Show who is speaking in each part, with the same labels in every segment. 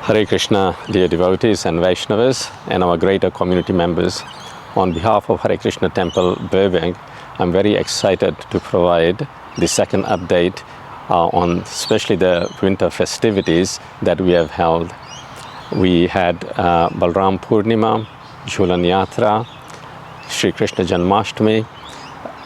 Speaker 1: Hare Krishna, dear devotees and Vaishnavas and our greater community members. On behalf of Hare Krsna Temple, Burbank, I'm very excited to provide the second update on especially the winter festivities that we have held. We had Balram Purnima, Jhulan Yatra, Shri Krishna Janmashtami,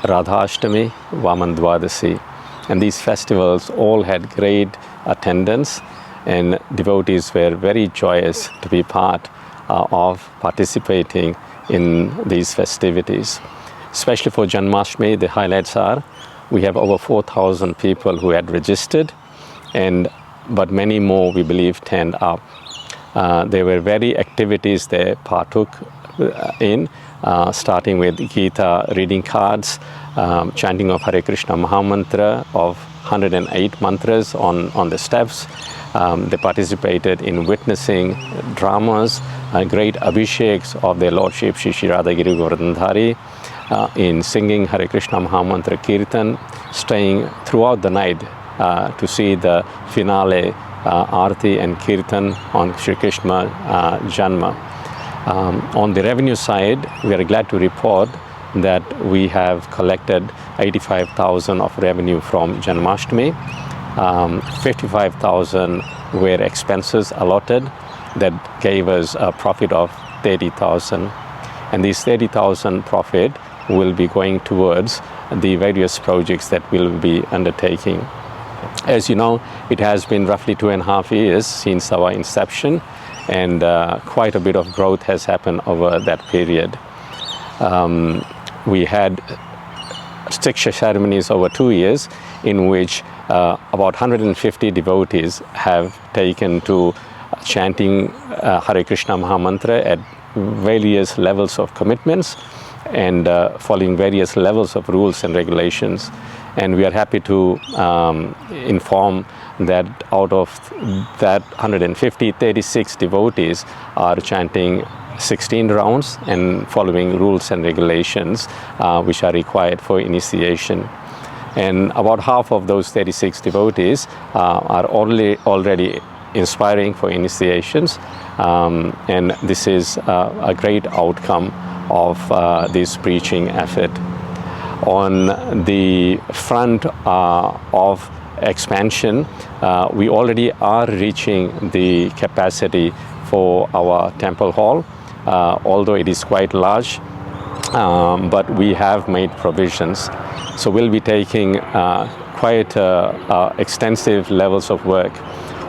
Speaker 1: Radhashtami, Vaman Dwadasi. And these festivals all had great attendance, and devotees were very joyous to be part of participating in these festivities. Especially for Janmashtami, the highlights are we have over 4,000 people who had registered, but many more, we believe, turned up. There were very activities they partook in, starting with Gita reading cards, chanting of Hare Krishna Mahamantra of 108 mantras on the steps. They participated in witnessing dramas, great abhisheks of their Lordship Shri Shri Radhagiri Govardhandhari, in singing Hare Krishna Mahamantra Kirtan, staying throughout the night to see the finale Aarti and Kirtan on Shri Krishna Janma. On the revenue side, we are glad to report that we have collected 85,000 of revenue from Janmashtami. 55,000 were expenses allotted that gave us a profit of 30,000. And these 30,000 profit will be going towards the various projects that we'll be undertaking. As you know, it has been roughly 2.5 years since our inception, and quite a bit of growth has happened over that period. We had 6 ceremonies over 2 years, in which about 150 devotees have taken to chanting Hare Krishna Mahamantra at various levels of commitments and following various levels of rules and regulations. And we are happy to inform that out of that 150, 36 devotees are chanting 16 rounds and following rules and regulations which are required for initiation. And about half of those 36 devotees are already inspiring for initiations, and this is a great outcome of this preaching effort. On the front of expansion, we already are reaching the capacity for our temple hall, although it is quite large, but we have made provisions. So we'll be taking quite extensive levels of work.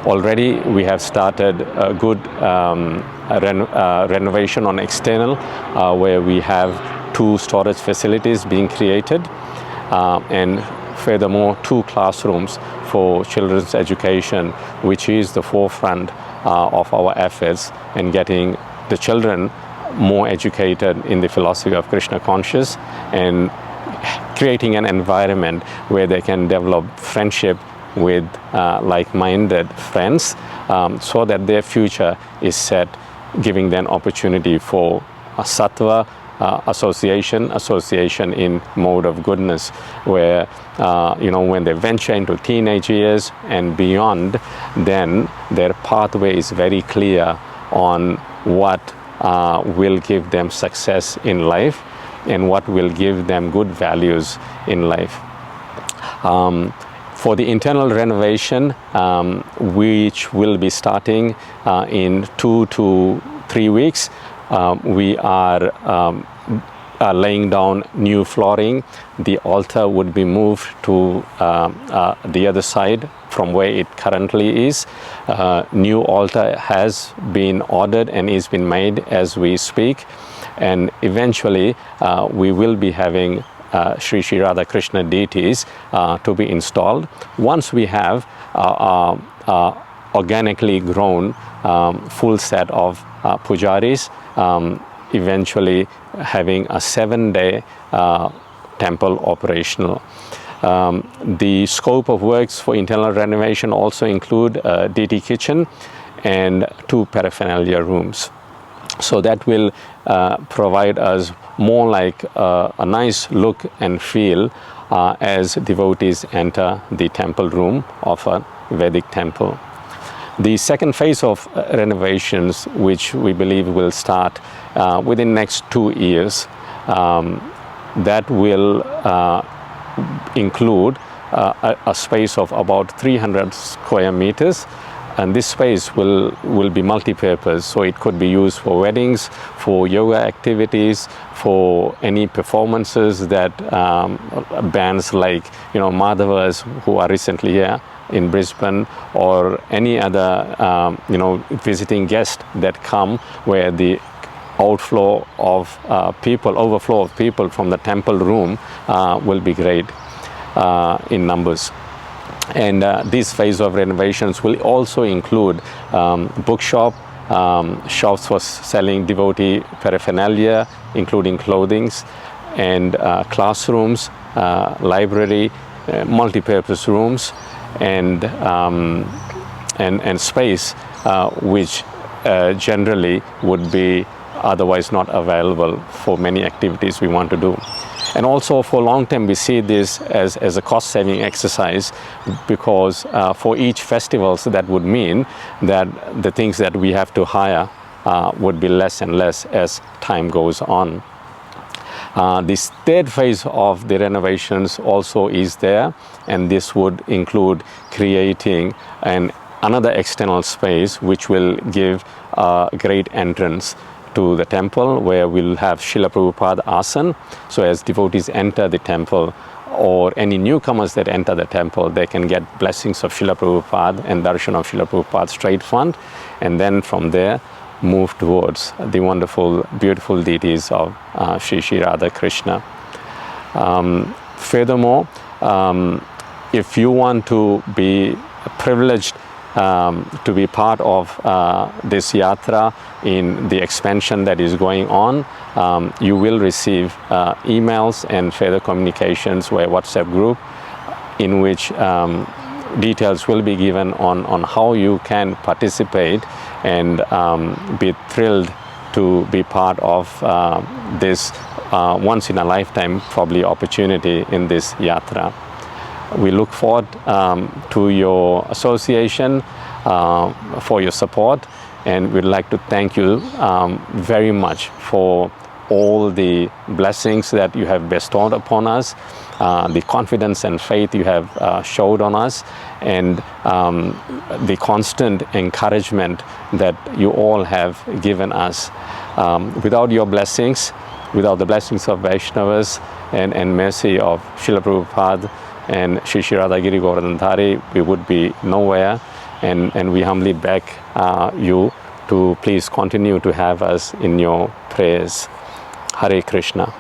Speaker 1: Already we have started a good renovation on external, where we have 2 storage facilities being created, and furthermore 2 classrooms for children's education, which is the forefront of our efforts in getting the children more educated in the philosophy of Krishna conscious and creating an environment where they can develop friendship with like-minded friends, so that their future is set, giving them opportunity for a sattva association in mode of goodness, where when they venture into teenage years and beyond, then their pathway is very clear on what will give them success in life and what will give them good values in life. For the internal renovation, which will be starting in 2 to 3 weeks, we are laying down new flooring. The altar would be moved to the other side from where it currently is. New altar has been ordered and is being made as we speak, and eventually we will be having Shri Shri Radha Krishna deities to be installed. Once we have organically grown full set of pujaris, eventually having a 7-day temple operational. The scope of works for internal renovation also include a deity kitchen and 2 paraphernalia rooms. So that will provide us more like a nice look and feel as devotees enter the temple room of a Vedic temple. The second phase of renovations, which we believe will start within next 2 years, that will include a space of about 300 square meters, and this space will be multi-purpose, so it could be used for weddings, for yoga activities, for any performances that bands like Madhavas, who are recently here in Brisbane, or any other visiting guests that come, where the overflow of people from the temple room will be great in numbers. And this phase of renovations will also include bookshop, shops for selling devotee paraphernalia, including clothings, and classrooms, library, multi-purpose rooms, and space which generally would be otherwise not available for many activities we want to do. And also for long term, we see this as a cost-saving exercise, because for each festival, so that would mean that the things that we have to hire would be less and less as time goes on. This third phase of the renovations also is there, and this would include creating another external space which will give a great entrance to the temple, where we'll have Srila Prabhupada Asan. So as devotees enter the temple, or any newcomers that enter the temple, they can get blessings of Srila Prabhupada and darshan of Srila Prabhupada straight front, and then from there move towards the wonderful, beautiful deities of Sri Viraja Krsna. Furthermore, if you want to be privileged to be part of this yatra in the expansion that is going on, you will receive emails and further communications via WhatsApp group, in which details will be given on how you can participate and be thrilled to be part of this once in a lifetime probably opportunity in this yatra. We look forward to your association, for your support, and we'd like to thank you very much for all the blessings that you have bestowed upon us, the confidence and faith you have showed on us, and the constant encouragement that you all have given us. Without your blessings, without the blessings of Vaishnavas and mercy of Srila Prabhupada and Sri Sri Radhagiri Govardhan, we would be nowhere, and we humbly beg you to please continue to have us in your prayers. Hare Krishna.